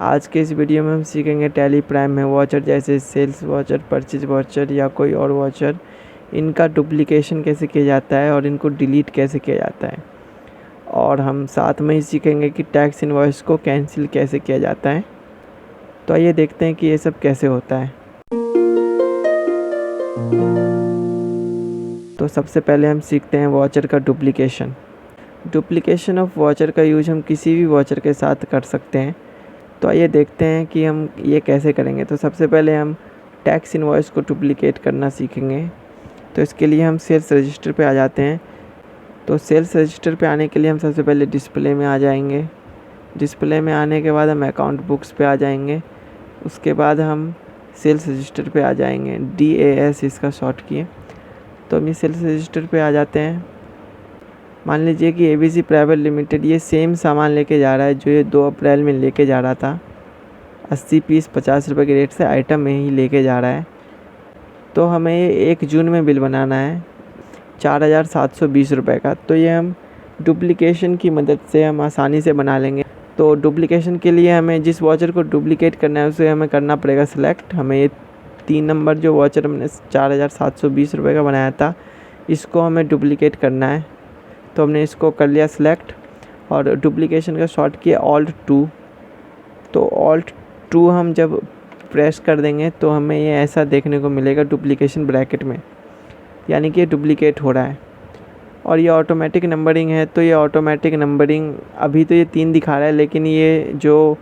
आज के इस वीडियो में हम सीखेंगे टैली प्राइम में वॉचर जैसे सेल्स वॉचर, परचेज वॉचर या कोई और वॉचर, इनका डुप्लीकेशन कैसे किया जाता है और इनको डिलीट कैसे किया जाता है। और हम साथ में ही सीखेंगे कि टैक्स इनवॉइस को कैंसिल कैसे किया जाता है। तो आइए देखते हैं कि ये सब कैसे होता है। तो सबसे पहले हम सीखते हैं वॉचर का डुप्लीकेशन। डुप्लीकेशन ऑफ वॉचर का यूज हम किसी भी वॉचर के साथ कर सकते हैं। तो आइए देखते हैं कि हम ये कैसे करेंगे। तो सबसे पहले हम टैक्स इनवॉइस को डुप्लीकेट करना सीखेंगे। तो इसके लिए हम सेल्स रजिस्टर पे आ जाते हैं। तो सेल्स रजिस्टर पे आने के लिए हम सबसे पहले डिस्प्ले में आ जाएंगे। डिस्प्ले में आने के बाद हम अकाउंट बुक्स पे आ जाएंगे। उसके बाद हम सेल्स रजिस्टर पे आ जाएंगे, DAS इसका शॉर्ट किए। तो हम ये सेल्स रजिस्टर पे आ जाते हैं। मान लीजिए कि ABC प्राइवेट लिमिटेड ये सेम सामान लेके जा रहा है जो ये 2 अप्रैल में लेके जा रहा था। 80 पीस 50 रुपये के रेट से आइटम में ही लेके जा रहा है। तो हमें ये 1 जून में बिल बनाना है 4720 रुपये का। तो ये हम डुप्लीकेशन की मदद से हम आसानी से बना लेंगे। तो डुप्लीकेशन के लिए हमें जिस वॉचर को डुप्लीकेट करना है उसे हमें करना पड़ेगा सिलेक्ट। हमें ये 3 नंबर जो वॉचर हमने 4720 रुपये का बनाया था, इसको हमें डुप्लीकेट करना है। तो हमने इसको कर लिया सिलेक्ट और डुप्लीकेशन का शॉर्ट किया Alt+2। तो Alt+2 हम जब प्रेस कर देंगे तो हमें ये ऐसा देखने को मिलेगा डुप्लीकेशन ब्रैकेट में, यानी कि डुप्लीकेट हो रहा है। और ये ऑटोमेटिक नंबरिंग है। तो ये ऑटोमेटिक नंबरिंग अभी तो ये 3 दिखा रहा है, लेकिन ये जो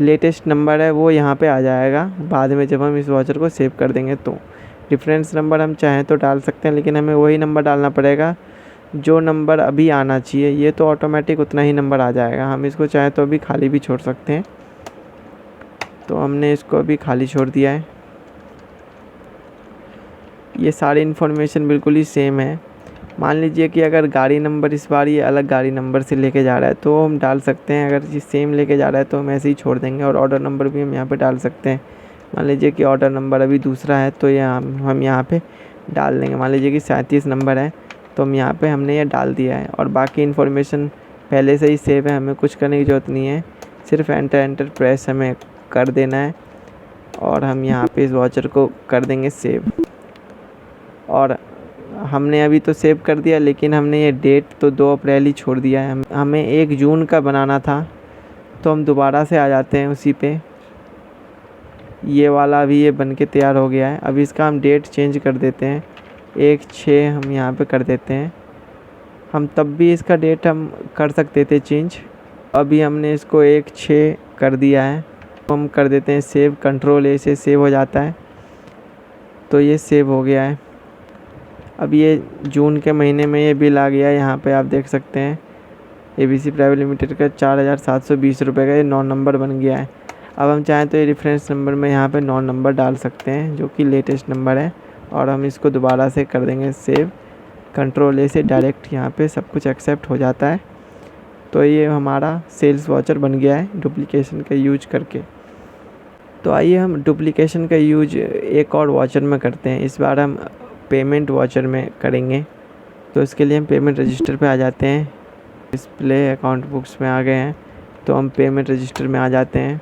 लेटेस्ट नंबर है वो यहाँ पे आ जाएगा बाद में जब हम इस वॉचर को सेव कर देंगे। तो रेफरेंस नंबर हम चाहें तो डाल सकते हैं, लेकिन हमें वही नंबर डालना पड़ेगा जो नंबर अभी आना चाहिए। ये तो ऑटोमेटिक उतना ही नंबर आ जाएगा। हम इसको चाहें तो अभी खाली भी छोड़ सकते हैं। तो हमने इसको अभी खाली छोड़ दिया है। ये सारी इन्फॉर्मेशन बिल्कुल ही सेम है। मान लीजिए कि अगर गाड़ी नंबर इस बार ये अलग गाड़ी नंबर से लेके जा रहा है तो हम डाल सकते हैं। अगर ये सेम लेके जा रहा है तो हम ऐसे ही छोड़ देंगे। और ऑर्डर नंबर भी हम यहाँ पे डाल सकते हैं। मान लीजिए कि ऑर्डर नंबर अभी दूसरा है तो ये हम यहाँ पे डाल देंगे। मान लीजिए कि 37 नंबर है तो हम यहाँ पे हमने ये डाल दिया है। और बाकी इन्फॉर्मेशन पहले से ही सेव है, हमें कुछ करने की ज़रूरत नहीं है। सिर्फ एंटर प्रेस हमें कर देना है और हम यहाँ पे इस वॉचर को कर देंगे सेव। और हमने अभी तो सेव कर दिया, लेकिन हमने ये डेट तो 2 अप्रैल ही छोड़ दिया है। हमें 1 जून का बनाना था। तो हम दोबारा से आ जाते हैं उसी पे। ये वाला अभी ये बन के तैयार हो गया है। अभी इसका हम डेट चेंज कर देते हैं, 1/6 हम यहाँ पे कर देते हैं। हम तब भी इसका डेट हम कर सकते थे चेंज। अभी हमने इसको 1/6 कर दिया है। तो हम कर देते हैं सेव, Ctrl+A से सेव हो जाता है। तो ये सेव हो गया है। अब ये जून के महीने में ये बिल आ गया है। यहाँ पे आप देख सकते हैं ABC प्राइवेट लिमिटेड का 4720 रुपये का ये 9 नंबर बन गया है। अब हम चाहें तो ये रेफरेंस नंबर में यहाँ पे 9 नंबर डाल सकते हैं जो कि लेटेस्ट नंबर है। और हम इसको दोबारा से कर देंगे सेव, Ctrl+A से डायरेक्ट यहाँ पे सब कुछ एक्सेप्ट हो जाता है। तो ये हमारा सेल्स वॉचर बन गया है डुप्लीकेशन का यूज करके। तो आइए हम डुप्लीकेशन का यूज एक और वॉचर में करते हैं। इस बार हम पेमेंट वॉचर में करेंगे। तो इसके लिए हम पेमेंट रजिस्टर पे आ जाते हैं। डिस्प्ले अकाउंट बुक्स में आ गए हैं तो हम पेमेंट रजिस्टर में आ जाते हैं।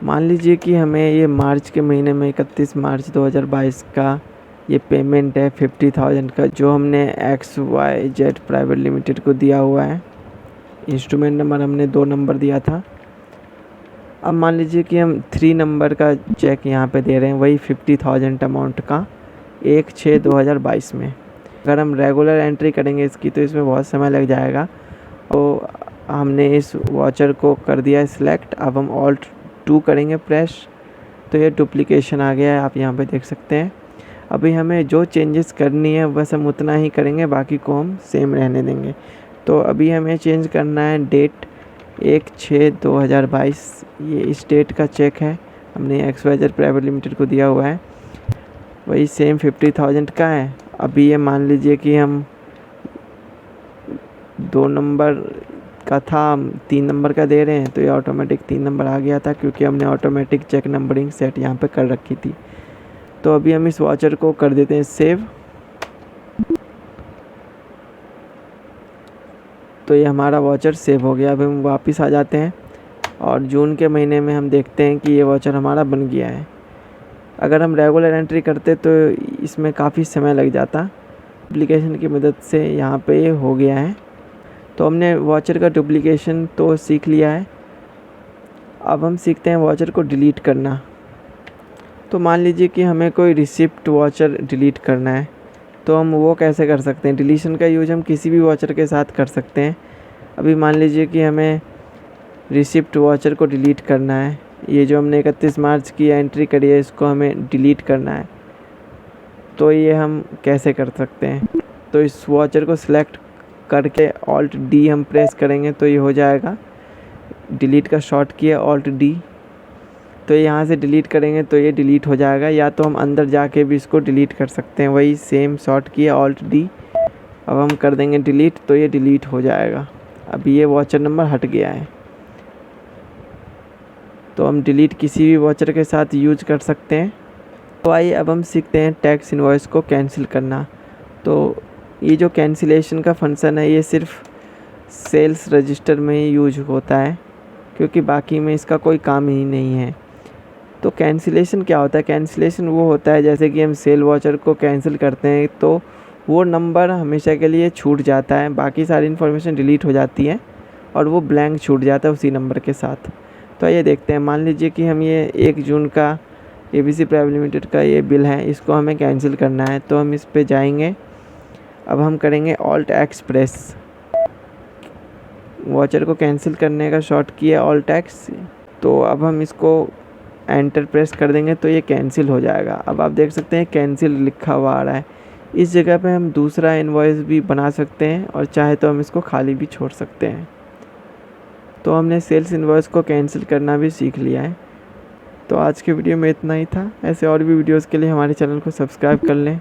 मान लीजिए कि हमें ये मार्च के महीने में 31 मार्च 2022 का ये पेमेंट है 50,000 का, जो हमने XYZ प्राइवेट लिमिटेड को दिया हुआ है। इंस्ट्रूमेंट नंबर हमने 2 नंबर दिया था। अब मान लीजिए कि हम 3 नंबर का चेक यहाँ पे दे रहे हैं, वही 50,000 अमाउंट का 1/6/2022 में। अगर हम रेगुलर एंट्री करेंगे इसकी तो इसमें बहुत समय लग जाएगा। तो हमने इस वॉचर को कर दिया है सिलेक्ट। अब हम Alt+2 करेंगे प्रेस। तो ये डुप्लीकेशन आ गया है, आप यहाँ पे देख सकते हैं। अभी हमें जो चेंजेस करनी है बस हम उतना ही करेंगे, बाकी को हम सेम रहने देंगे। तो अभी हमें चेंज करना है डेट 1/6/2022। ये इस डेट का चेक है, हमने XYZ प्राइवेट लिमिटेड को दिया हुआ है, वही सेम 50,000 का है। अभी ये मान लीजिए कि हम 2 नंबर का था, हम 3 नंबर का दे रहे हैं। तो ये ऑटोमेटिक 3 नंबर आ गया था क्योंकि हमने ऑटोमेटिक चेक नंबरिंग सेट यहाँ पे कर रखी थी। तो अभी हम इस वॉचर को कर देते हैं सेव। तो ये हमारा वॉचर सेव हो गया। अब हम वापस आ जाते हैं और जून के महीने में हम देखते हैं कि ये वाउचर हमारा बन गया है। अगर हम रेगुलर एंट्री करते तो इसमें काफ़ी समय लग जाता। एप्लीकेशन की मदद से यहाँ पे ये हो गया है। तो हमने वाउचर का डुप्लीकेशन तो सीख लिया है। अब हम सीखते हैं वाउचर को डिलीट करना। तो मान लीजिए कि हमें कोई रिसिप्ट वाउचर डिलीट करना है, तो हम वो कैसे कर सकते हैं। डिलीशन का यूज हम किसी भी वाउचर के साथ कर सकते हैं। अभी मान लीजिए कि हमें रिसिप्ट वाउचर को डिलीट करना है। ये जो हमने 31 मार्च की एंट्री करी है, इसको हमें डिलीट करना है। तो ये हम कैसे कर सकते हैं। तो इस वाउचर को सिलेक्ट करके ऑल्ट डी हम प्रेस करेंगे तो ये हो जाएगा। डिलीट का शॉर्ट किया ऑल्ट डी, तो यहाँ से डिलीट करेंगे तो ये डिलीट हो जाएगा। या तो हम अंदर जाके भी इसको डिलीट कर सकते हैं, वही सेम शॉर्ट किया ऑल्ट डी। अब हम कर देंगे डिलीट तो ये डिलीट हो जाएगा। अभी ये वाउचर नंबर हट गया है। तो हम डिलीट किसी भी वाउचर के साथ यूज कर सकते हैं। तो आइए अब हम सीखते हैं टैक्स इनवॉइस को कैंसिल करना। तो ये जो कैंसिलेशन का फंक्शन है, ये सिर्फ सेल्स रजिस्टर में ही यूज होता है, क्योंकि बाकी में इसका कोई काम ही नहीं है। तो कैंसिलेशन क्या होता है। कैंसिलेशन वो होता है जैसे कि हम सेल वाउचर को कैंसिल करते हैं तो वो नंबर हमेशा के लिए छूट जाता है, बाकी सारी इन्फॉर्मेशन डिलीट हो जाती है और वो ब्लैंक छूट जाता है उसी नंबर के साथ। तो ये देखते हैं, मान लीजिए कि हम ये 1 जून का ABC प्राइवेट लिमिटेड का ये बिल है, इसको हमें कैंसिल करना है। तो हम इस पे जाएंगे। अब हम करेंगे ऑल्ट एक्स प्रेस। वाउचर को कैंसिल करने का शॉर्ट किया ऑल्ट एक्स। तो अब हम इसको एंटर प्रेस कर देंगे तो ये कैंसिल हो जाएगा। अब आप देख सकते हैं कैंसिल लिखा हुआ आ रहा है। इस जगह पे हम दूसरा इनवॉइस भी बना सकते हैं और चाहे तो हम इसको खाली भी छोड़ सकते हैं। तो हमने सेल्स इनवॉइस को कैंसिल करना भी सीख लिया है। तो आज के वीडियो में इतना ही था। ऐसे और भी वीडियोस के लिए हमारे चैनल को सब्सक्राइब कर लें।